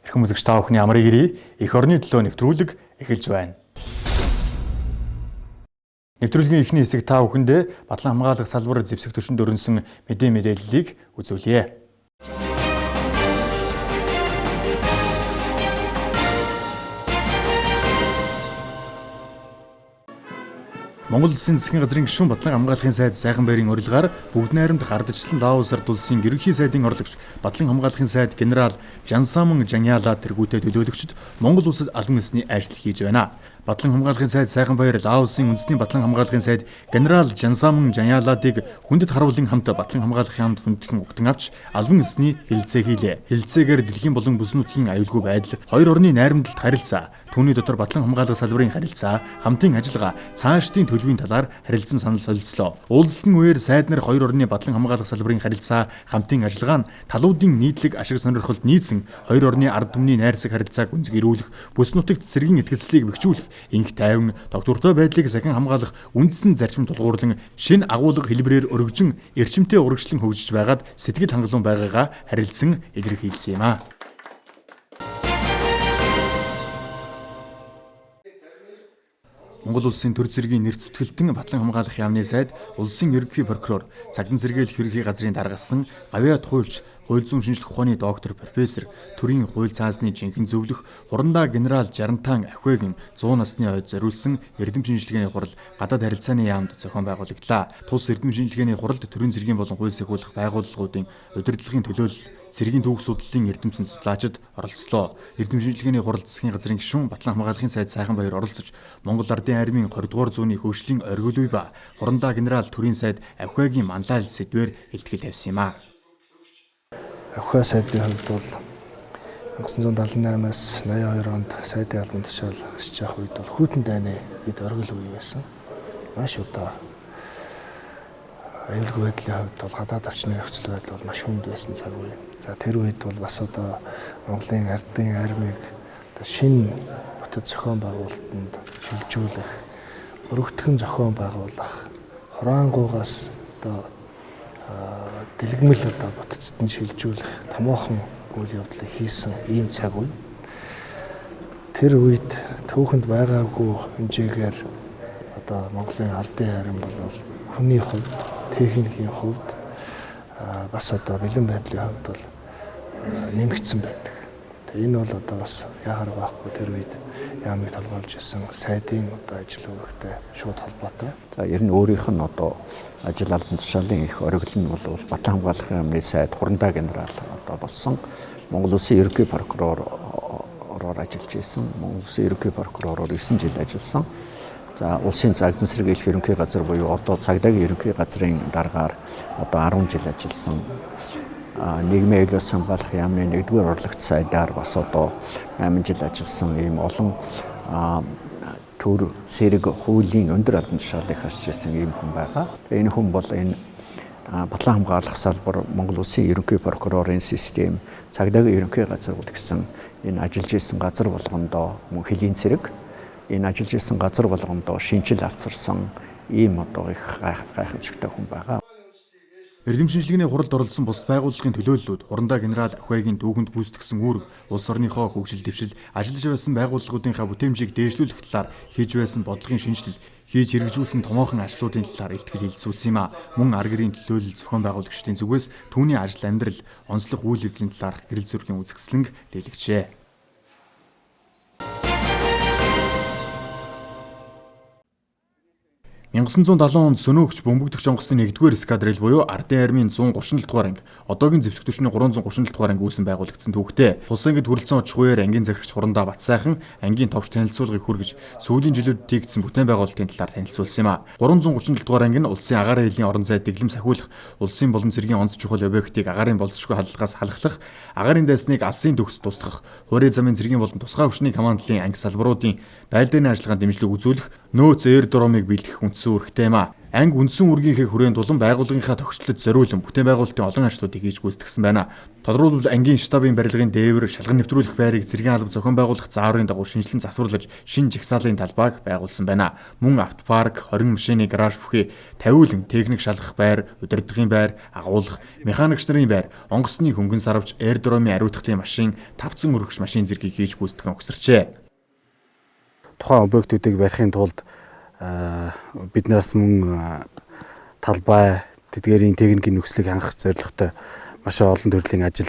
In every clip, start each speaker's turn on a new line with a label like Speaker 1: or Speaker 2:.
Speaker 1: Эрхэм үзэгч та бүхний амрыг ирье. Эх орны төлөө нэвтрүүлэг эхэлж байна. Нэвтрүүлгийн эхний хэсэг та бүхэндээ Батлан хамгаалах салбар зэвсэг түвшинд өрнсөн мэдээллийг үзүүлье. Монгол Улсын засгийн газрын гишүүн Батлан хамгаалахын сайд Сайханбаярын урилгаар бүгд найрамд гардажлсан Лаос ард улсын ерөнхий сайдын орлогч Батлан хамгаалахын сайд генерал Жансаман Жаняла тэргүүтээ төлөөлөгчд Монгол улсад албан ёсны ажил хийж байна. Батлан хамгаалахын сайд Сайханбаяр Лаосын үндэсний Батлан хамгаалахын сайд генерал Жансаман Жаняладыг хүндэт харуулын хамт Батлан хамгаалахын хамт хүндхэн угтан авч албан ёсны хэлэлцээ хийлээ. Хэлэлцээгээр дэлхийн болон бүс нутгийн аюулгүй байдал, хоёр орны найрамдалт харилцаа, түүний дотор Батлан хамгаалах салбарын харилцаа, хамтын ажиллагаа, цаашдын төлөвийн талаар харилцан санал солилцлоо. Уулзалтын үеэр сайд нар хоёр орны Батлан хамгаалах салбарын харилцаа, хамтын ажиллагаа нь талуудын нийтлэг ашиг сонирхолд нийцэн хоёр орны ард түмний найрсаг харилцааг үнэлэх, бүс нутагт цэргийн этгээцлийг бэхжүүлэх, инх тайван, тогтвортой байдлыг сахин хамгаалах үндсэн зарчим тулгуурлан шинэ агуулга хэлбэрээр өргөжин эрчимтэй урагшлан хөгжиж байгаад сэтгэл хангалуун байгаагаа харилцан илэрхийлсэн юм а. Монгол улсын төр зэргийн нэр зүтгэлтэн Батлан хамгаалах яамны сайд улсын ерөнхий прокурор, цагдан сэргээл ерөнхий газрын даргалсан Гавьяат хуульч, хууль зүйн шинжилгээ ухааны доктор профессор, төрийн хууль цаасны жинхэнэ зөвлөх Хурандаа генерал Жарантан Ахвэгийн 100 насны ойд зориулсан эрдэм шинжилгээний хурал гадаад харилцааны яамд зохион байгуулагдлаа. Тус эрдэм шинжилгээний хуралд төрийн зэргийн болон хууль сахиулах байгууллагуудын удирдлагын төлөөлөл, цэргийн түүх судлалын эрдэмтэн судлаачид оролцлоо. Эрдэм шинжилгээний хурал засгийн газрын гишүүн Батлан хамгаалахын сайд Сайханбаяр оролцож Монгол Ардын армийн 20 дугаар зууны хөгжлийн оргил үе ба Хурандаа генерал төрийн сайд Авхайгийн манлайл сэдвээр илтгэл тавьсан юм а.
Speaker 2: Авхай сайдын хувьд бол 1978-аас 82 онд сайдын албан тушаал ашиж явах үед бол хүйтэн дайны хэд оргил үе байсан. Маш удаа аюулгүй байдлын хувьд бол гадаад орчны нөхцөл байдал бол маш хүнд байсан цаг үе. За тэр үед бол бас одоо Монголын ардын армийг одоо шинэ бүтэц зохион байгуулалтанд шилжүүлэх, өргөтгөн зохион байгуулах, хураангуйгаас одоо дэлгэмэл одоо бүтэцэд нь шилжүүлэх томоохон үйл явдлыг хийсэн ийм цаг үе. Тэр үед түүхэнд байгаагүй хэмжээгээр одоо Монголын ардын арми бол хүний хувьд, техникийн хувьд бас одоо бэлэн байдлын хувьд бол нэмэгдсэн байдаг. Тэгээ энэ бол одоо бас яагаар байхгүй тэр үед яамыг толгойлж исэн сайдын одоо ажил үүрэгтэй шууд холбоотой.
Speaker 3: За ер нь өөрийнх нь одоо ажил албан тушаалын их оргил нь бол Батлан хамгаалахын яамны сайд Хурандаа генерал одоо болсон Монгол Улсын ерөнхий прокуророор ажиллаж исэн. Монгол Улсын ерөнхий прокуророор 9 жил ажилласан. За улсын цагдан сэргээх ерөнхий газар буюу одоо цагдаагийн ерөнхий газрын даргаар одоо 10 жил ажилласан. Нийгмийн аюулаас хамгаалах яамны 1-р орлогч сайдаар бас одоо 8 жил ажилласан ийм олон төр зэрэг хуулийн өндөр албан тушаалыг харж ирсэн ийм хүн байгаа. Энэ хүн бол энэ Батлан хамгаалах салбар Монгол Улсын ерөнхий прокурорын систем, цагдаагийн ерөнхий газар гэсэн энэ ажиллаж исэн газар болгондоо мөн хөлийн цэрэг, энэ ажиллаж исэн газар болгондоо шинжил авчирсан ийм одоо их гайхамшигтай хүн байгаа.
Speaker 1: Эрдэм шинжилгээний хуралд оролцсон бус байгууллагын төлөөллүүд Хурандаа генерал Авхайгийн түүхэнд гүйцэтгсэн үүрэг, улс орныхоо хөгжил дэвшил, ажиллаж байсан байгууллагуудынхаа бүтээмжийг дээшлүүлэх талаар хийж байсан бодлогын шинжилэл, хийж хэрэгжүүлсэн томоохон ажлуудын талаар илтгэл хэлэлцүүлсэн юм а. Мөн арга гэрийн төлөөлөл зохион байгуулагчдын зүгээс түүний ажил амьдрал, онцлог үйл явдлын талаар гэрэл зургийн үзэсгэлэнг дэлгэжээ. 1970 онд Сөнөөгч бөмбөгдөх жонгоцны 1-р эскадрил буюу Ардын армийн 137 дугаар анги, одоогийн зэвсэг түвшний 337 дугаар анги үүсэн байгуулагдсан төвхтэй. Тус ангид хүрэлцэн очих үеэр ангийн захирагч Хурандаа Батсайхан ангийн товч танилцуулгыг хүргэж сүүлийн жилүүд тээгдсэн бүтээн байгуулалтын талаар танилцуулсан юм а. 337 дугаар анги нь улсын агаарын хэлний орон зай дэглэм сахиулах, улсын болон цэргийн онц чухал объектыг агаарын болцшгүй халдлагаас халахлах, агаарын дайсныг алсын төгс тусдах, хуурай замын цэргийн болон тусгай хүчний командлын анги салбаруудын байлдааны ажиллагаанд дэмжлэг үзүүлэх, нөөц эйр дромыг бэлтгэх үндсэн үүрэгтэй юм а. Анги үндсэн үүргийнхээ хүрээнд улан байгууллагынхаа тогтчлолд зориулан бүтээн байгуулалтын олон ажлуудыг хийж гүйцэтгэсэн байна. Тодорхойлбол ангийн штабын барилгын дээвэр, шалган нэвтрүүлэх байрыг зэргийн алба зохион байгуулах зааврын дагуу шинжилэн засварлаж, шинэ жагсаалын талбайг байгуулсан байна. Мөн автопарк, 20 машины гараж бүхий, 50 техник шалгах байр, удирдлагын байр, агуулга, механикч нарын байр, онгоцны хөнгөн сарвч, аэродромын ариутгахын машин, тавцан өргөгч машин зэргийг хийж гүйцэтгэх өгсөрчээ.
Speaker 4: Тухайн объектуудыг барихын тулд биднээс мөн талбай, тэдгээрийн техникийн нөхцөлийг хангах зорилготой маш олон төрлийн ажил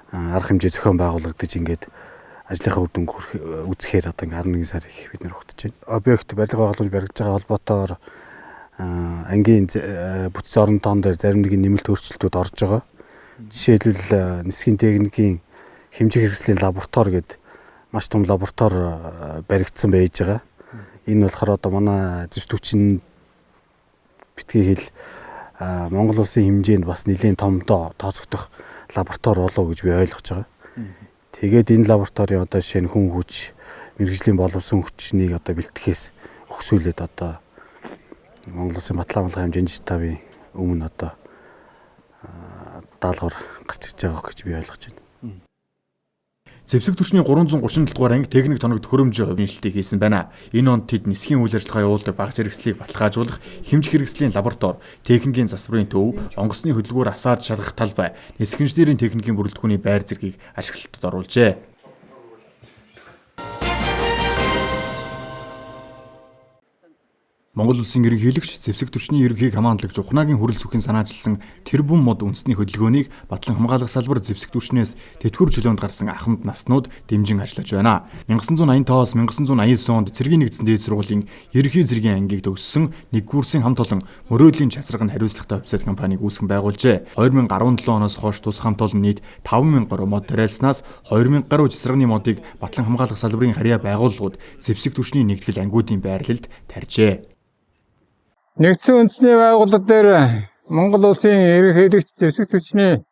Speaker 4: арга хэмжээ зохион байгуулагдаж ингээд ажлынхаа үр дүнг үзэхээр одоо ингээд 11 сар их бид нар хөтөж байна. Объект барилга байгууламж баригдаж байгаа холбоотойгоор ангийн бүтц орон тоон дээр зарим нэгэн нэмэлт өөрчлөлтүүд орж байгаа. Жишээлбэл нисхийн техникийн хэмжээ хэрэгслийн лаборатори гэдэг маш том лаборатори баригдсан байж байгаа. Энэ болохоор одоо манай зэвсэг хүчин битгий хэл Монгол улсын хэмжээнд бас нэлээд томдоо тооцогдох лаборатори болоо гэж би ойлгож байгаа. Тэгээд энэ лабораторийн одоо жишээ нь хүн хүч, мэргэжлийн боловсон хүчнийг одоо бэлтгэхээс өгсүүлээд одоо Монгол улсын батлан хамгаалах хэмжээний штабын өмнө одоо даалгавар гарч ирж байгаа гэж би ойлгож байна.
Speaker 1: Зэвсэг түвшний 337 дугаар анги техник тоног төхөөрөмжийн хувьчлалтыг хийсэн байна. Энэ онд тэд нисхийн үйл ажиллагаа явуулдаг багц хэрэгслийг баталгаажуулах хэмжих хэрэгслийн лаборатори, техникийн засварын төв, онгоцны хөдөлгүүр асааж шалгах талбай, нисэх инженерийн техникийн бүрэлдэхүүний байр зэргийг ашиглалтад оруулжээ. Монгол улсын ерөнхийлөгч зэвсэг түвшний ерөнхийг хамгааллагч Ухнагийн хүрэл сүхийн санаачилсан тэрбум мод үндэсний хөдөлгөөнийг батлан хамгаалах салбар зэвсэг түвшнээс тэтгэвэр чөлөөнд гарсан ахмад наснууд дэмжин ажиллаж байна. 1985-аас 1989 онд цэргийн нэгдсэн дээд сургуулийн ерөнхий зэргийн ангийг төгссөн нэг курсын хамт олон мөрөөдлийн чацраг нь хариуцлагатай офицер компанийг үүсгэн байгуулжээ. 2017 оноос хойш тус хамт олон нийт 5000 гаруй мод тариалснаас 2000 гаруй чацрагны модыг батлан хамгаалах салбарын харьяа байгууллагууд зэвсэг түвшний нэгтгэл ангиудын байрлалд тарьжээ.
Speaker 5: Нэгдсэн үндэсний байгууллага дээр Монгол улсын ерөнхийлөгч зэвсэг түвшний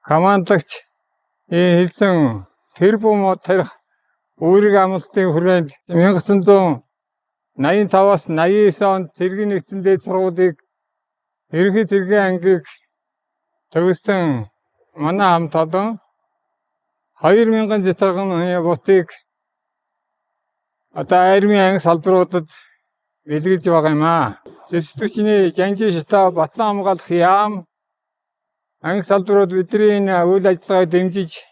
Speaker 5: командлагч хэлсэн тэрбум мод тарих үүрэг амлалтын хүрээнд 1985-аас 89 онд цэргийн нэгдсэн дээд сургуулийг ерөнхий цэргийн ангийг төгссөн манай хамт олон 2000 цэцэргийн бутыг одоо армийн анги салбаруудад бэлгэлж байгаа юм аа. Зэвсэг түвшний жанжин шатаа батлан хамгаалах яам анги салбарууд бидний энэ үйл ажиллагааг дэмжиж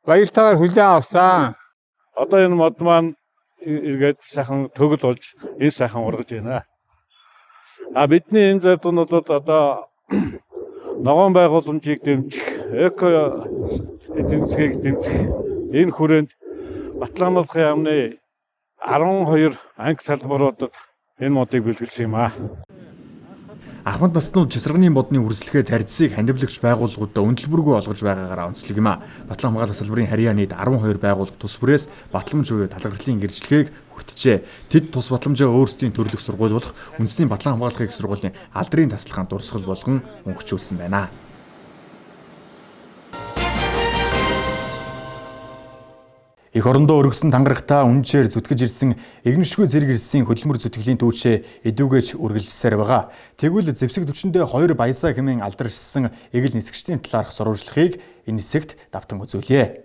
Speaker 5: баяртайгаар хүлээн авсан.
Speaker 6: Одоо энэ мод маань эргээд сайхан төгөл болж энэ сайхан ургаж байна. Бидний энэ зардунуудад одоо ногоон байгууламжийг дэмжих, эко эдийн засгийг дэмжих энэ хүрээнд батлан хамгаалах яамны 12 анги салбаруудад энэ модыг бэлгэлсэн юм аа.
Speaker 1: Ахмад наснууд часрагны модны үргэлжлэхээ тарьдсыг хандивлагч байгууллагуудаа үнэлбэргүй олгож байгаагаараа онцлог юм аа. Батлан хамгаалах салбарын харьяа нийт 12 байгууллага тус бүрээс батламж буюу талархлын гэрчлэгийг хүртжээ. Тэд тус батламжаа өөрсдийн төрлөх сургууль болох үндэсний батлан хамгаалахын их сургуулийн алдрын тасалгаанд дурсгал болгон өнгөчүүлсэн байна. Эх орондоо өргөсөн тангарагтаа үнчээр зүтгэж ирсэн эгнэшгүй зэрэг ирсэн хөдөлмөр зүтгэлийн түүчээ эдүүгэж үргэлжилсээр байгаа. Тэгвэл зэвсэг түвшиндээ 2 баясаа хэмээн алдаршсан эгэл нисгчдийн талаарх сурвалжлагыг энэ хэсэгт давтан үзүүлье.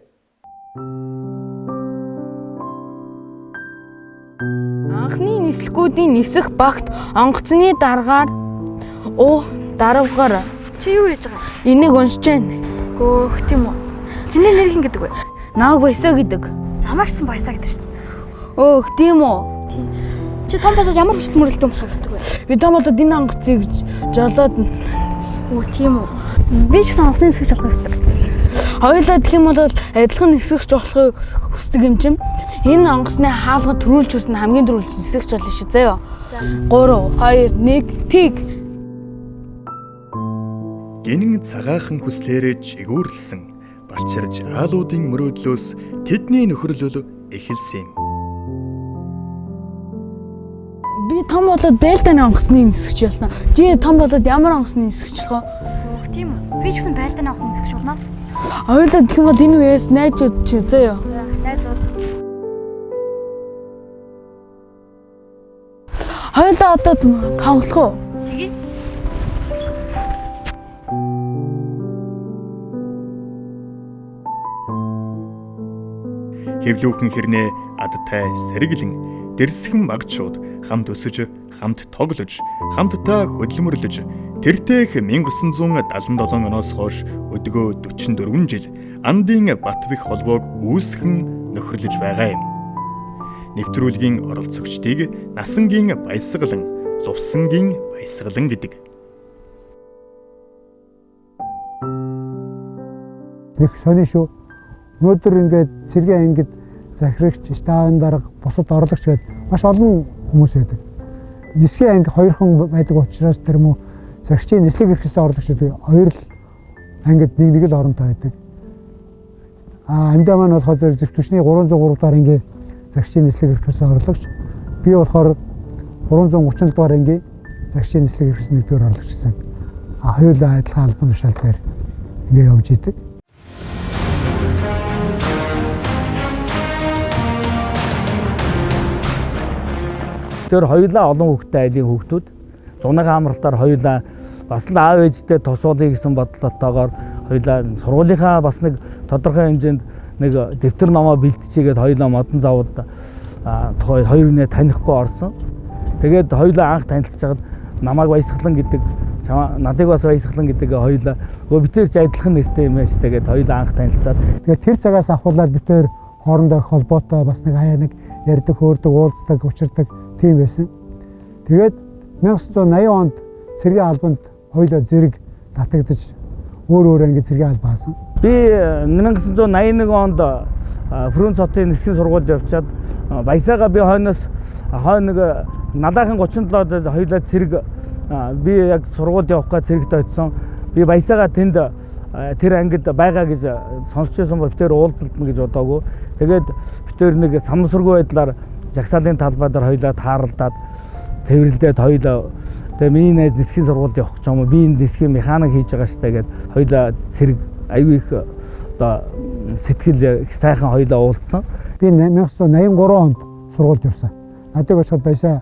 Speaker 7: Анхны нислэгүүдийн нисэх багт онгоцны даргаар даравгаар
Speaker 8: чи юу хийж байгаа?
Speaker 7: Энийг уншиж байна.
Speaker 8: Гөөх тийм үү. Чиний нэр хин гэдэг вэ?
Speaker 7: Нааг баясаа гэдэг.
Speaker 8: Намаагсан баясаа гэдэг шин.
Speaker 7: Өөх тийм үү.
Speaker 8: Тийм. Чи том болоод ямар хүчтэй мөрөлдөө болох гэсэн вэ?
Speaker 7: Би том болоод энэ онгоцыг жолоод.
Speaker 8: Үгүй тийм үү. Би ч гэсэн онгоцны нисгэж болох юмсдаг.
Speaker 7: Хоёулаа гэх юм бол адилхан нисгэж болохыг хүсдэг юм чинь. Энэ онгоцны хаалга төрүүлж үснэ хамгийн түрүүлж нисгэж болно шүү заяа. 3 2 1 тэг.
Speaker 1: Гинэн цагаахан хүслээр чигүүрлсэн балчирж аалуудын мөрөөдлөөс тэдний нөхөрлөл эхэлсэн юм.
Speaker 7: Би том болоод байлдааны онгоцны нисгэж ялна. Чи том болоод ямар онгоцны нисгэж болох вэ?
Speaker 8: Тийм үү. Би ч гэсэн байлдааны онгоцны нисгэж болно.
Speaker 7: Хоёулаа гэх юм бол энэ үеэс найзууд чи заяа.
Speaker 8: Найзууд.
Speaker 7: Хоёулаа одоо тоглох уу?
Speaker 1: Хэвлүүхэн хэрнээ адтай сэргэлэн дэрсхэн магчууд хамт өсөж, хамт тоглож, хамтдаа хөдөлмөрлөж тэртех 1977 оноос хойш өдгөө 44 жил Андын Батбэх холбоог үүсгэн нөхөрлөж байгаа юм. Нэвтрүүлгийн оролцогчдыг Насангийн Баясгалан, Лувсангийн Баясгалан гэдэг.
Speaker 9: Нэг сони шүү. Өнөөдөр ингээд цэргийн ангид захирагч, штабын дарга, бусад орлогч гээд маш олон хүмүүс байдаг. Нисхийн анги хоёрхан байдаг учраас тэр мөн захирагчийн нислэг эрхэлсэн орлогчид хоёр л ангид нэг л оронтой байдаг. Амьдаа маань болохоор зөв түвшний 303 дугаар ангийн захирагчийн нислэг эрхэлсэн орлогч. Би болохоор 330 дугаар ангийн захирагчийн нислэг эрхэлсэн нэгдүгээр орлогч гэсэн. Хоёулаа адилхан албан тушаал дээр ингээд явж идэг.
Speaker 10: Тэр хоёулаа олон хүүхдтэй айлын хүүхдүүд зунагийн амралтаар хоёулаа бас л аав ээжтэй тусуулъя гэсэн бодлолтойгоор хоёулаа сургуулийнхаа бас нэг тодорхой хэмжээнд нэг дэвтэр номоо бэлтжээгээд хоёулаа модон завууд хоёр нэ танихгүй орсон. Тэгээд хоёулаа анх танилцж байгаад намайг Баясгалан гэдэг, надыг бас Баясгалан гэдэг хоёулаа бид тэр ч адилхан нэртэй юм байна шүү. Тэгээд хоёулаа анх танилцаад
Speaker 9: тэгээд тэр цагаас ахуулаад бид тэр хоорондоо холбоотой бас нэг хаяа нэг ярьдаг, хөөрдөг, уулздаг, учирдаг тийм байсан. Тэгээд 1980 онд цэргийн албанд хоёулаа зэрэг татагдаж өөр анги цэргийн алба хаасан.
Speaker 10: Би 1981 онд Фрүн цотын нисхийн сургуульд явчаад Баясаага би хойноос нэг надаахан 37-д хоёулаа цэрэг би яг сургуульд явахгаа цэрэгт очсон. Би Баясаага тэнд тэр ангид байгаа гэж сонсчихсон бол тэр уулзалтна гэж бодоагүй. Тэгээд тэр нэг самсургүй байдлаар жагсаалын талбай дээр хоёулаа тааралдаад тэрвэрлдээд хоёулаа тэгээ миний найз нисхийн сургуульд явах гэж юм. Би энэ нисхийн механик хийж байгаа штэ гэд хоёулаа цэрэг аюу их одоо сэтгэл сайхан хоёулаа уулзсан.
Speaker 9: Би 1983 онд сургуульд явсан. Надад очиход Баясаа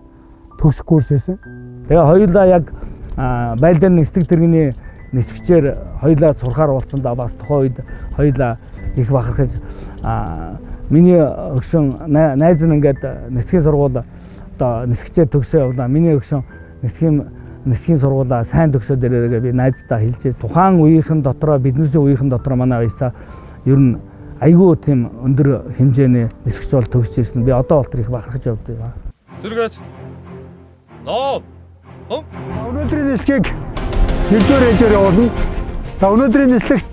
Speaker 9: төгсөх курс байсан.
Speaker 10: Тэгээ хоёулаа яг байлдааны нислэг тэрэгний нисгчээр хоёулаа сурахаар болсон да бас тухайн үед хоёулаа их бахархаж миний өгшөн найз нь ингээд нисхийн сургууль одоо нисгчээр төгсөө явлаа. Миний өгшөн нисхийн сургуулаа сайн төгсөөд ирээрээ би найздаа хэлжээ. Тухайн үеийнхэн дотроо биднээсээ үеийнхэн дотроо манай Баясаа ер нь айгүй тийм өндөр хэмжээний нисгч бол төгсөж ирсэн. Би одоо бол тэр их бахархаж явдаг.
Speaker 11: Зэрэгч. Ноо.
Speaker 9: Өнөөдрийн нислэгийг нэгдүгээр ээлжээр явуулна. За өнөөдрийн нислэгт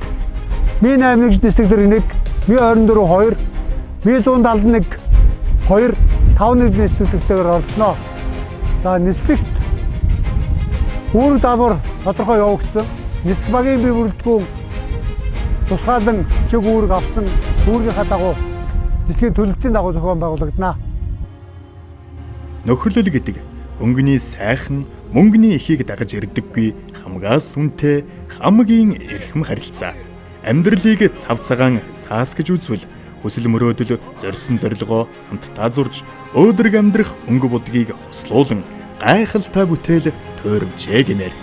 Speaker 9: Ми 81 нислэг дээр 1, Ми 24 2, Ми 171 2, 51 нислэгтэйгээр орсноо. За нислэгт үүрэг даалгавар тодорхой явагдсан. Нислэг багийн бие бүрэлдэхүүн тусгаалan чиг үүрэг авсан үүргийнхаа дагуу нислэгийн төлөвлөлтийн дагуу зохион байгуулагдана.
Speaker 1: Нөхөрлөл гэдэг өнгөний сайхан, мөнгөний эхийг дагаж ирдэггүй хамгаас үнэтэй хамгийн эрхэм харилцаа. Амьдралыг цав цагаан цаас гэж үзвэл хүсэл мөрөөдөл зорьсон зорилгоо хамтдаа зурж өөдрөг амьдрах өнгө будгийг хослуулан гайхалтай бүтээл төрөвжээ гинээр.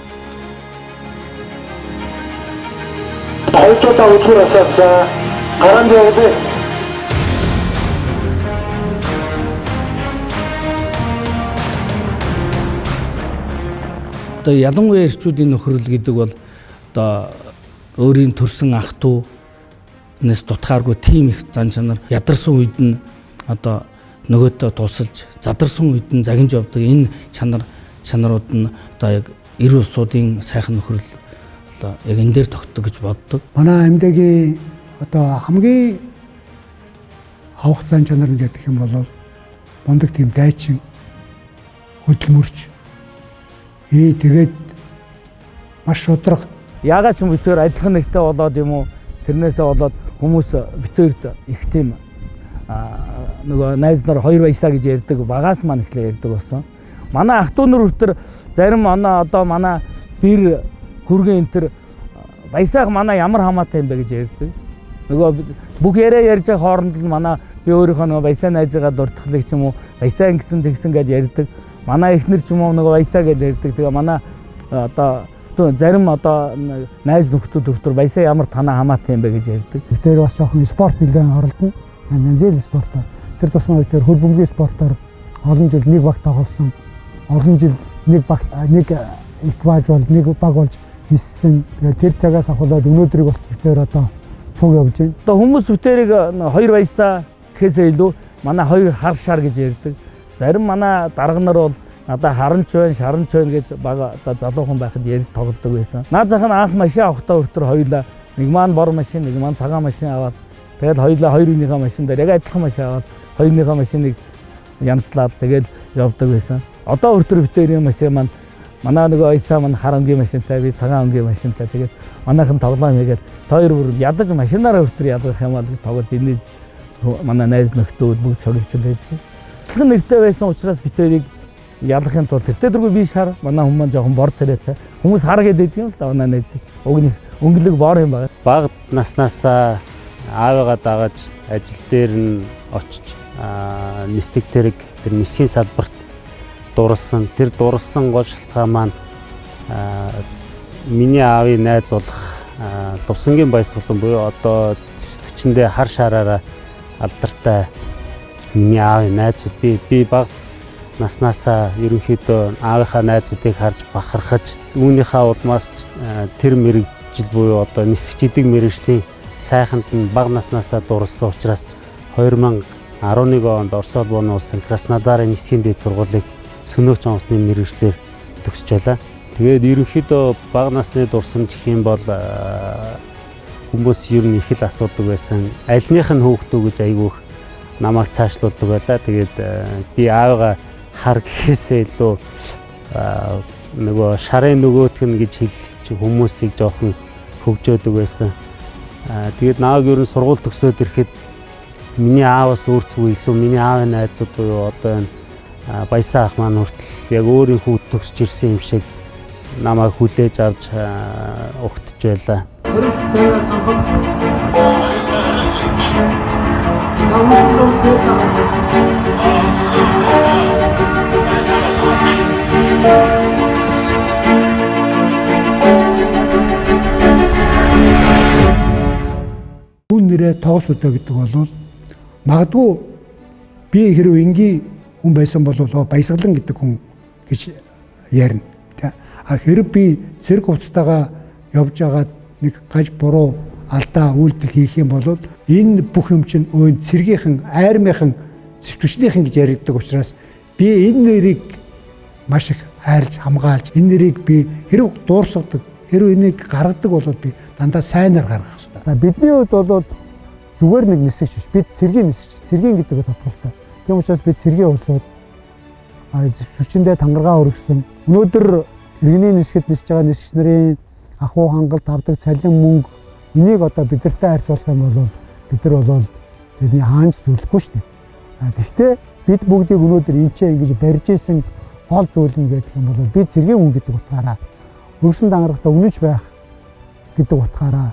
Speaker 9: Хоёулаа өчигөөс гараанд явдаг.
Speaker 10: Одоо ялангуяа эрчүүдийн нөхрөл гэдэг бол одоо өөрийн төрсэн ах トゥ нэс тутгааргүй тийм их зан чанар ядарсан үед нь одоо нөгөөдөө тусалж задарсан үед нь загинж явдаг энэ чанарууд нь одоо яг эр улсуудын сайхан нөхрөл одоо яг энэ дээр тогтдог гэж боддог.
Speaker 9: Манай амьдагийн одоо хамгийн авах зан чанар гэдэг юм бол бондог тийм дайчин хөдөлмөрч тэгээд маш шудраг.
Speaker 10: Яагаад ч юм битээр адилхан нэгтэй болоод юм уу тэрнээсээ болоод хүмүүс битээрд их тийм нөгөө найз нар хоёр Баясаа гэж ярьдаг багаас маань ихлэ ярьдаг болсон. Манай ах トゥ нар хүртэр зарим одоо манай бэр хүргэн энэ Баясааг манай ямар хамаатай юм бэ гэж ярьдаг. Нөгөө бүх яриа ярьж байгаа хооронд л манай би өөрийнхөө нөгөө Баясаа найзыгаа дуртахлыг ч юм уу Баясаа ингэсэн тэгсэн гэж ярьдаг. манай эхнэр ч юм уу нэг баясаа гэж ярьдаг. Тэгээ манай одоо зарим одоо найз нөхдөд төвтөр баясаа ямар танаа хамаатай юм бэ гэж ярьдаг.
Speaker 9: Тэр бас жоохон спорт нэлээд оролдоно. Янзэл спортоор. Тэр тусмаа тэр хөл бөмбөгийн спортоор олон жил нэг баг тоглосон. Олон жил нэг баг нэг экипаж бол нэг баг болж ниссэн. Тэгээ тэр цагаас ахуулаад өнөөдрийг бол тэр одоо цуг явж байна.
Speaker 10: Одоо хүмүүс бүтээрийг хоёр баясаа гэхээсээ илүү манай хоёр хар шар гэж ярьдаг. Зарим манай дарга нар бол надаа харанч байна, шаранч байна гэж бага одоо залуухан байхад яриг тоглодог байсан. Наад зах нь анх машин авахдаа өөртөө хоёулаа нэг маань бор машин, нэг маань цагаан машин аваад тэгээд хоёулаа хоёрынхаа машин дээр яг адилхан машин аваад хоёрынхаа машиныг янзлаад тэгээд явдаг байсан. Одоо өөртөө битэрийн машин маань манай нөгөө ойсаа маань харангийн машинтай, би цагаан өнгийн машинтай тэгээд манайхан тоглоом хийгээд хоёр бүр ядаж машинаараа өөртөө ядах юм аа тоглож энэ манай найз нөхдөд бүгд шорилжил байсан. Тэгэх нэртэй байсан учраас битэрийг ялахын тулд тэр дөрвөө би шар манай хүмүүс жоохон бор царайтай хүмүүс хар гэдэг юм л да манай найз өнгөлөг бор юм байна.
Speaker 12: Бага наснаасаа аавыгаа дагаж ажил дээр нь очиж нисдэг тэрэг тэр нисхийн салбарт дурлсан. Тэр дурлсан гол шалтгаан маань миний аавын найз болох Лувсангийн баясгалан буюу одоо төчөндөө хар шараараа алдартай миний аавын найзууд би бага наснаасаа ерөнхийдөө аавынхаа найзуудыг харж бахархаж үүнийхээ улмаас тэр мэрэгжил буюу одоо нисгчдэг мэрэгжлийн сайханд нь бага наснаасаа дурлсан учраас 2011 онд Орос улбаны улсын Краснодарын нисхийн дэд сургуулийг сөнөөч онцны мэрэгчлэр төгсөж байлаа. Тэгээд ерөнхийдөө бага насны дурсамж гэх юм бол хүмүүс ер нь их л асуудаг байсан. Альных нь хөөхтөө гэж айгүйх намайг цаашлуулдаг байлаа. Тэгээд би аавыгаа хар гэхээсээ илүү нөгөө шарын нөгөөтг нь гэж хэлж хүмүүсийг жоохон хөгжөөдөг байсан. Тэгээд нааг ер нь сургууль төгсөөд ирэхэд миний ааваас өөрсдөө илүү миний аавын найзууд буюу одоо энэ баясаа ах маань хүртэл яг өөрийн хүү төгсөж ирсэн юм шиг намайг хүлээж авч угтж байлаа.
Speaker 9: Хүн нэрээ тоосудаа гэдэг бол магадгүй би хэрэг энгийн хүн байсан бол баясгалан гэдэг хүн гэж ярина. А хэрэг би цэрэг хувцастайгаа явж байгаад нэг гаж буруу алдаа үйлдэл хийх юм бол энэ бүх юм чинь өөнд цэргийнхэн айрмынхан зэвсгчнийхэн гэж яригддаг учраас би энэ нэрийг маш их хайрлж хамгаалж энэ нэрийг би хэрэг дуурсгадаг хэрэг энийг гаргадаг бол би дандаа сайнаар гаргах хэрэгтэй. За бидний хувьд бол зүгээр нэг нисгч биш. Бид цэргийн нисгч. Цэргийн гэдэг тодорхойлтой. Тийм учраас бид цэргийн улсууд зэвсгчэндээ тангаргаа өргөсөн. Өнөөдөр иргэний нисгэд нисж байгаа нисгч нарын ахуй хангалт авдаг цалин мөнгө энийг одоо бидэртэй харьцуулах юм бол бид нар бол бидний хаанч зөвлөхгүй шүү дээ. Гэхдээ бид бүгдийг өнөөдөр энчээ ингэж барьж исэн гол зүйл нь гэдэг юм бол бид цэргийн хүн гэдэг утгаараа өргөсөн дангарахтаа үнэж байх гэдэг утгаараа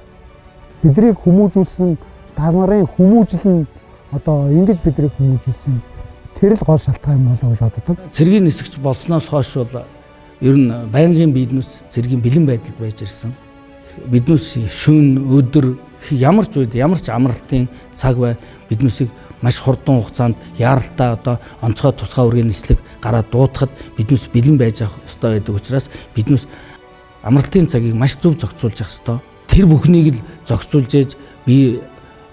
Speaker 9: биднийг хүмүүжүүлсэн дармарын хүмүүжил нь одоо ингэж биднийг хүмүүжүүлсэн тэр л гол шалтгаан юм болоо гэж боддог.
Speaker 10: Цэргийн нисгч болсноос хойш бол ер нь байнгын биднес цэргийн бэлэн байдалд байж ирсэн. Биднес шөнө өдөр ямар ч үед ямар ч амралтын цаг бай биднесийг маш хурдан хугацаанд яаралтай одоо онцгой тусгай үргийн нислэг гараад дуудахад биднес бэлэн байж авах ёстой байдаг учраас биднес амралтын цагийг маш зөв зохицуулж явах ёстой. Тэр бүхнийг л зохицуулж ээж би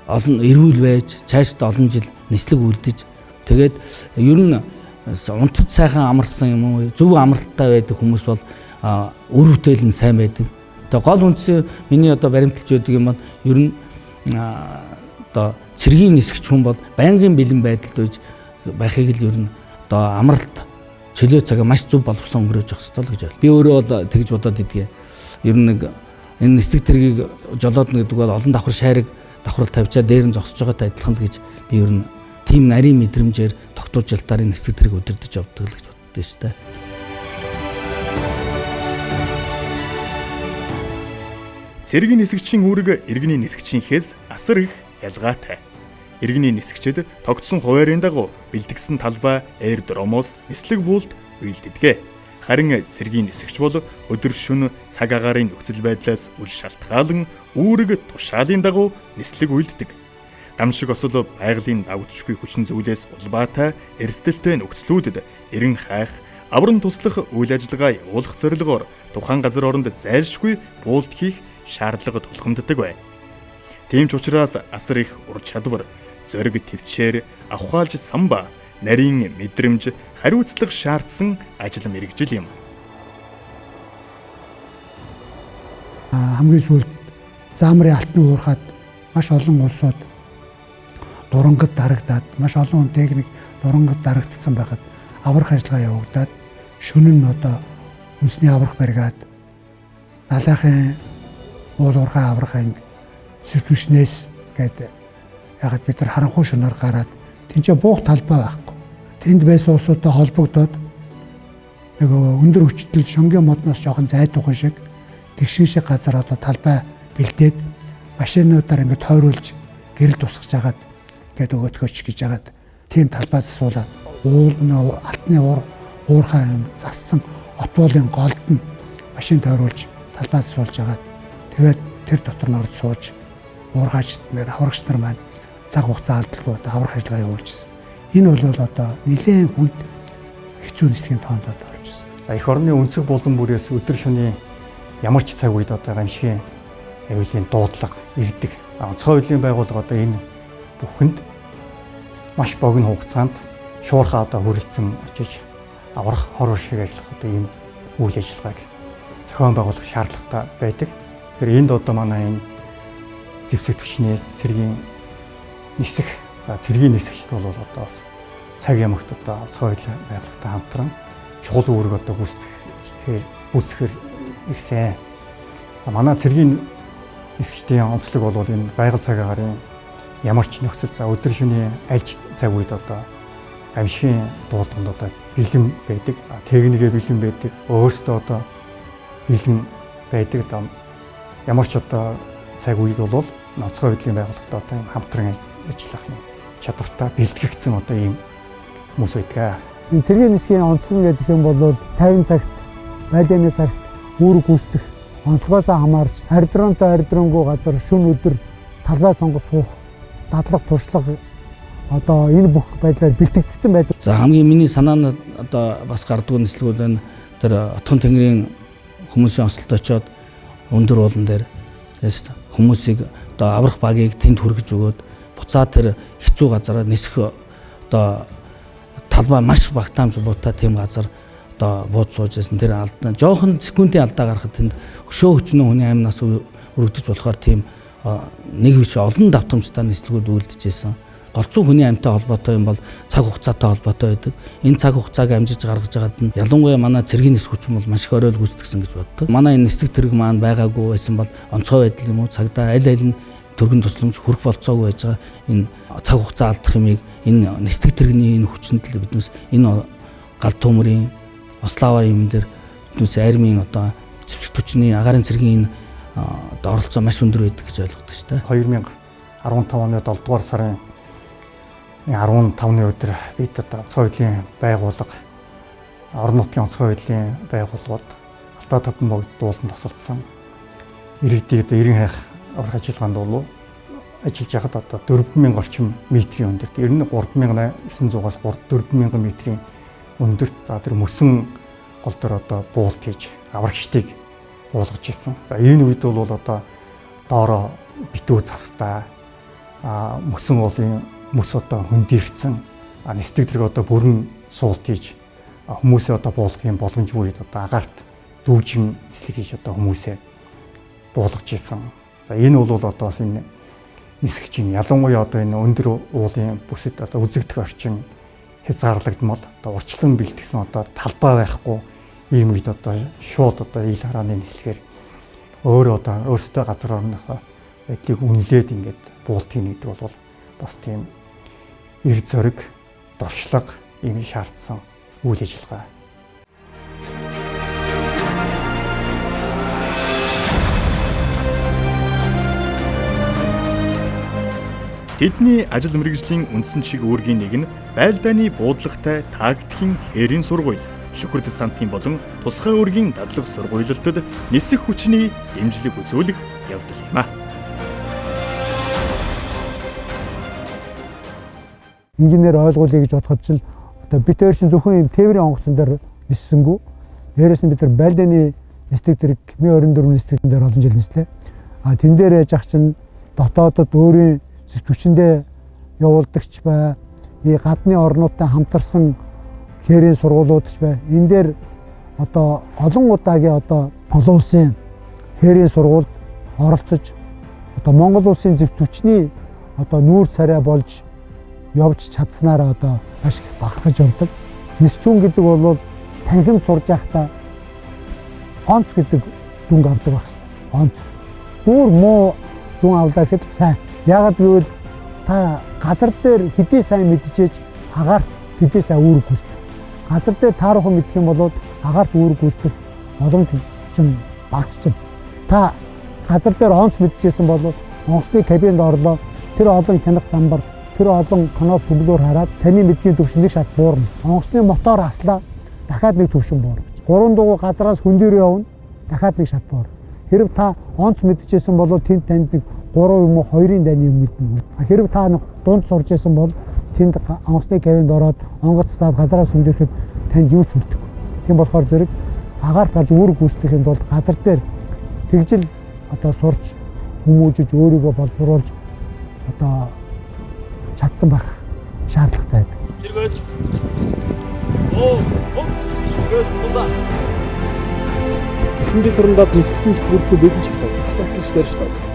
Speaker 10: олон эрүүл байж цаашдаа олон жил нислэг үлдэж тэгээд ер нь унтад сайхан амарсан юм уу зөв амралттай байдаг хүмүүс бол өр бүтээл нь сайн байдаг. Тэгээ гол үндсэн миний одоо баримталж байдаг юм бол ер нь одоо цэргийн нисгч хүн бол байнгын бэлэн байдалд байхыг л ер нь одоо амралт чөлөө цагаа маш зөв боловсон өнгөрөөж явах ёстой л гэж байна. Би өөрөө бол тэгж бодоод идгээ. Ер нь нэг энэ нислэг тэргийг жолоодно гэдэг бол олон давхар шайрыг давхрал тавьчаа дээр нь зогсож байгаатай адилхан л гэж би ер нь тийм нарийн мэдрэмжээр тогтуужилтаар энэ нислэг тэргийг удирдах явдаг л гэж боддоо шүү дээ.
Speaker 1: Цэргийн нисгчийн үүрэг иргэний нисгчийнхээс асар их ялгаатай. Иргэний нисгчид тогтсон хуваарийн дагуу бэлтгэсэн талбай, эрд ромоос, нислэг буулт уйлддэг. Харин цэргийн нисгч бол өдөр шөнө цаг агаарын нөхцөл байдлаас үл шалтгаалan үүрэг тушаалын дагуу нислэг уйлддэг. Гамшиг осол байгалийн давтшгүй хүчин зүйлээс улбаатай эрсдэлтэй нөхцлүүдэд эрен хайх, авран туслах үйл ажиллагаа явуулах зорилгоор тухайн газар оронд зайлшгүй буулт хийх шаардлага тулгамддаг байна. Тийм ч учраас асар их ур чадвар, зориг төвчээр, авхаалж самба, нарийн мэдрэмж, хариуцлага шаардсан ажил мэргэжил юм.
Speaker 9: Хамгийн сүүлд заамрын алтны уурхад маш олон улсууд дурангад дарагдаад, маш олон техник дурангад дарагдсан байхад аврах ажиллагаа явагдаад шөнө нь одоо үндэсний аврах баригад далайхын уул уурхай аврахын сэтгүүчнээс гэдэг ягаад бид нар харанхуй шөнөөр гараад тэнцээ буух талбай байхгүй. Тэнд байсан улсуудтай холбогдоод нөгөө өндөр хүчтэй шонгийн модноос жоохон зайдуухан шиг тэгшин шиг газар одоо талбай бэлдээд машинуудаар ингээд тойруулж гэрэл тусгаж агаад гээд өгөөтгөөч гэж агаад тийм талбай засуулаад алтны уурхай зассан отволын голд нь машин тойруулж талбай засуулж агаад тэгээд тэр дотор нь орж сууж уурхайчд нэр аврагч нар маань цаг хугацаа алдалгүй аврах ажиллагаа явуулж байна. Энэ бол одоо нэлээд хүнд хэцүү нислэгийн тоонд орж байна.
Speaker 13: Эх орны өнцөг булдан бүрээс өдөр шөнийн ямар ч цаг үед одоо гамшигын аюулын дуудлага ирдэг. Онцгой хуулийн байгууллага одоо энэ бүхэнд маш богино хугацаанд шуурхаа одоо хүрэлцэн очиж аврах хор шиг ажиллах одоо ийм үйл ажиллагааг зохион байгуулах шаардлагатай байдаг. Тэгэхээр энд одоо манай энэ зэвсэгтгчний цэргийн нисэх, цэргийн нисгчд бол одоо бас цаг ямагт одоо онцгой хуулийн байгууллагатай хамтран чухал үүрэг одоо гүйцэтгэхээр их сайн. Манай цэргийн нисгчдийн онцлог бол энэ байгаль цаг агаарын ямар ч нөхцөл өдөр шөнийн аль цаг үед одоо гамшигын дууланд одоо бэлэн байдаг, техникээ бэлэн байдаг, өөрсдөө одоо бэлэн байдаг. Ямар ч одоо цаг үед бол онцгой хуулийн байгууллагатай одоо хамтран ажиллах юм чадвартай бэлтгэгдсэн одоо ийм хүмүүс байдаг.
Speaker 9: Энэ цэргийн нисгийн онцлог гэдэг юм бол 50 цагт, байлдааны цагт үүрэг гүйцэтгэх онцлогоос хамаарч ардронтой ардронгуу газар шөнө өдөр талбай сонгож суух, дадлаг туршлага одоо энэ бүх байдлаар бэлтгэгдсэн байдаг.
Speaker 10: За хамгийн миний санаанд одоо бас гардгүй нислэгүүд байна. Тэр отхон тэнгэрийн хүмүүсийн онцлолд очиод өндөр уулан дээр хүмүүсийг одоо аврах багийг тэнд хүргэж өгөөд буцаад тэр хэцүү газараа нисэх одоо талбай маш багтаамж буутай тийм газар одоо бууд сууж байсан. Тэр алдаа жоохон секундын алдаа гарахад тэнд өшөө хүчнээ хүний амнаас өргөдөж болохоор тийм нэг биш олон давтамжтай нислэгүүд үлдчихсэн. Голцоо хүний амьтаа холбоотой юм бол цаг хугацаатай холбоотой байдаг. Энэ цаг хугацааг амжиж гаргаж байгаад нь ялангуяа манай цэргийн нисэх хүч бол маш их оройл гүйцэтгэсэн гэж боддог. Манай энэ нислэг тэрэг маань байгаагүй байсан бол онцгой байдал юм уу цагдаа аль аль нь төргөн тусламж хүрэх болцоогүй байж байгаа. Энэ цаг хугацаа алдах юмыг энэ нислэг тэрэгний энэ хүчнэл биднээс энэ гал төмрийн ославар юм дээр биднээс армийн одоо зэвсэгтүчний агаарын цэргийн энэ одоо оролцоо маш өндөр байдаг гэж ойлгодог шүү дээ.
Speaker 13: 2015 оны 7 дугаар сарын 15-ны өдөр бид одоо онцгой хуулийн байгууллага орон нутгийн онцгой хуулийн байгууллагууд Алдаа тавдан богд дуулан тасалдсан иргэдийг одоо эрен хайх аврах ажиллагаанд бол ажиллаж байхад одоо 4000 орчим метрийн өндөрт ер нь 3900-аас 4000 метрийн өндөрт за тэр мөсөн гол дээр одоо буулт хийж аврагчдыг буулгаж ирсэн. За энэ үед бол одоо доороо битүү цастай мөсөн уулын мөс одоо хөндөрсөн нисдэг тэрэг одоо бүрэн суулт хийж хүмүүсээ одоо буулгахын боломжгүй үед одоо агаарт дүүжин нислэг хийж одоо хүмүүсээ буулгаж ирсэн. За энэ бол одоо бас энэ нисгчийн ялангуяа одоо энэ өндөр уулын бүсэд одоо үзэгдэх орчин хязгаарлагдмал одоо урчлан бэлтгэсэн одоо талбай байхгүй ийм үед одоо шууд одоо ил харааны нислэгээр өөрөө одоо өөрсдөө газар орныхоо байдлыг үнэлээд ингээд буулт хийнэ гэдэг бол бас тийм эрг зориг, дуршлаг ийм шаардсан үйл ажиллагаа.
Speaker 1: Тэдний ажил мэргэжлийн үндсэн шиг үүргийн нэг нь байлдааны буудлагатай тактикийн хээрийн сургууль, шүхэр десантын болон тусгай үүргийн дадлаг сургуулилтад нисэх хүчний дэмжлэг үзүүлэх явдал юм а.
Speaker 9: Инженер ойлгуулъя гэж бодоход ч одоо бид хоёр чинь зөвхөн тээврийн онгоцон дээр ниссэнгүү. Дээрээс нь бид нар байлдааны нислэг дээр КМ-24 нислэгтэн дээр олон жил нислээ. Тэн дээр яж ах чинь дотоодод өөрийн зүтгчэндээ явуулдагч бай, гадны орнуудтай хамтарсан хээрийн сургуулиудч бай. Энэ дээр одоо олон удаагийн одоо олон улсын хээрийн сургуульд оролцож одоо Монгол улсын зүтгчний одоо нүүр царай болж явж чадсанаараа одоо маш их бахархаж явдаг. Нисчүүн гэдэг бол танхим сурж байхдаа онц гэдэг дүнг авдаг байх хэрэгтэй. Онц. Дүүр муу дүн авлаа гэхэд сайн. Яагаад гэвэл та газар дээр хэдий сайн мэдчихэж агаарт хэдий сайн үүрэг гүйцэтгэх. Газар дээр таарах мэдэх юм бол агаарт үүрэг гүйцэтгэх боломж чинь багасчихна. Та газар дээр онц мэдчихсэн бол онгоцны кабинд орлоо. Тэр олон хянах самбар, тэр олон канал төглөөр хараад таны мэдхийн түвшин нэг шат буурна. Онгоцны мотор аслаа дахиад нэг түвшин буурна. 3 дугуй газраас хөндөр явна дахиад нэг шат буурна. Хэрэг та онц мэдчихсэн бол тэнд танд нэг 3 юм уу 2-ын дайны юм мэднэ. Хэрэг та нэг дунд сурж байсан бол тэнд онгоцны кабинд ороод онгоц цаад газраас хөндөрэхэд танд юу ч мэддэг. Тийм болохоор зэрэг агаарт гарч үүрэг гүйцэтгэхийн тулд газар дээр тэгжил одоо сурч хүмүүжиж өөрийгөө боловсруулж одоо чадсан байх шаардлагатай байдаг.
Speaker 11: Зэрэгт. Оо. Зэрэгт тулаа.
Speaker 10: Хүнди турандаад нислэгтэн бүртөө бэлэн ч гэсэн асуусан ч дээр шүү дээ.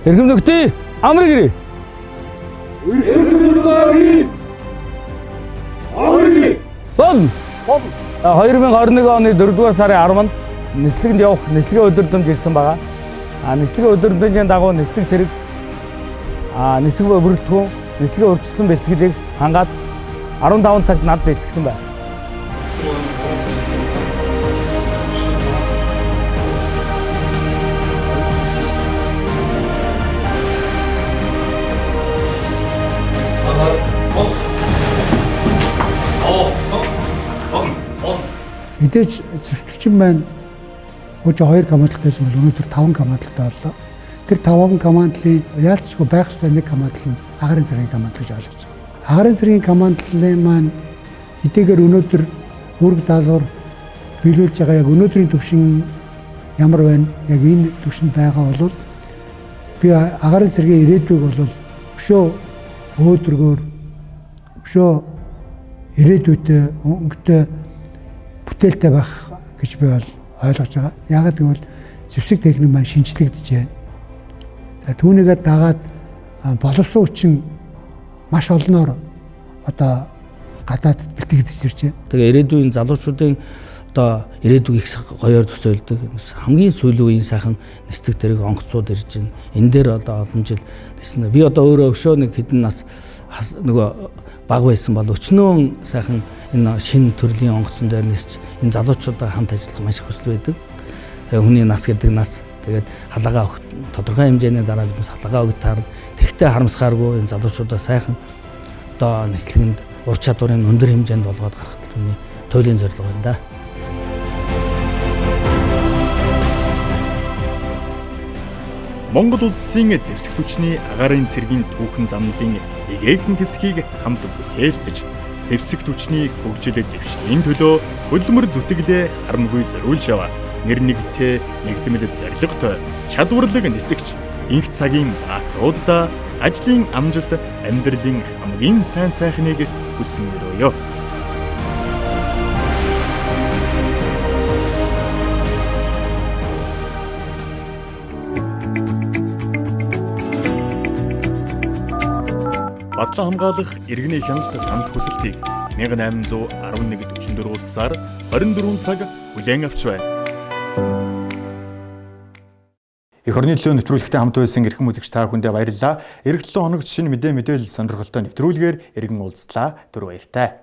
Speaker 10: Эрхэм нөхдий амрыг ирээ. Амрыг. Бол 2021 оны 4-р сарын 10-нд нислэгэнд явах нислэгийн өдөрдөмж ирсэн байгаа. Нислэгийн өдөрдөмжийн дагуу нислэг тэрэг нислэг бүрэлдэхүүн нислэгийн урьдчилсан бэлтгэлийг хангаад 15 цагт над бэлтгэсэн байна.
Speaker 9: Мэдээж зөвчөрчин байна. Ууч 2 командтайсэн бол өнөөдөр 5 командтай боллоо. Тэр 5 командлын яалтчгүй байх ёстой нэг командл нь агарын цэргийн команд гэж ойлгож байгаа. Агарын цэргийн командлын маань хэдийгээр өнөөдөр үүрэг даалгавар биелүүлж байгаа яг өнөөдрийн төвшин ямар байна? Яг энэ төвшөнд байгаа бол би агарын цэргийн ирээдүйг бол өшөө өөдрөгөөр өшөө ирээдүйтэй өнгөтэй бүтээлтэй байх гэж би бол ойлгож байгаа. Яагаад гэвэл зэвсэг техник маань шинжлэгдэж байна. Түүнийгээ дагаад боловсон хүчин маш олноор одоо гадаадд бэлтгэж ирж байна.
Speaker 10: Тэгээ ирээдүйн залуучуудын одоо ирээдүйг их гоёор төсөөлдөг. Хамгийн сүүлийн үеийн сайхан нислэг тэрэг онгоцууд ирж байна. Энэ дээр одоо олон жил нисэнэ. Би одоо өөрөө өшөө нэг хэдэн нас нөгөө баг байсан бол өчнөө сайхан энэ шинэ төрлийн онгоцон дээр нисч энэ залуучуудаа хамт ажиллах маш их хүсэл байдаг. Тэгээ хүний нас гэдэг нас тэгээд халаагаа өгт тодорхой хэмжээний дараа биднес халаагаа өгт таар тэгтээ харамсахааргүй энэ залуучуудаа сайхан одоо нислэгэнд ур чадварын өндөр хэмжээнд болгоод гаргах төлөвний туйлын зорилго байна да.
Speaker 1: Монгол улсын зэвсэг түвшний агарын цэргийн түүхэн замналын эгээхэн хэсгийг хамт бүтээлцэж зэвсэг түвшний хөгжил дэвшлийн төлөө хөдөлмөр зүтгэлээ харамгүй зориулж яваа. Нэр нэгтэй нэгдмэл зорилготой чадварлаг нисэгч инх цагийн бааtruудаа ажлын амжилт амьдралын хамгийн сайн сайхныг хүсэн өрөөё. Батлан хамгаалах иргэний хяналт санал хүсэлтийг 1811-44 сар 24 цаг хүлээн авч байна. Эх орны төлөө нэвтрүүлэгтэй хамт байсан эрхэм үзэгч та бүхэндээ баярлалаа. Эх 7 хоногт шинэ мэдээлэл сонирхолтой нэвтрүүлгээр иргэн уулзлаа. Түр баяртай.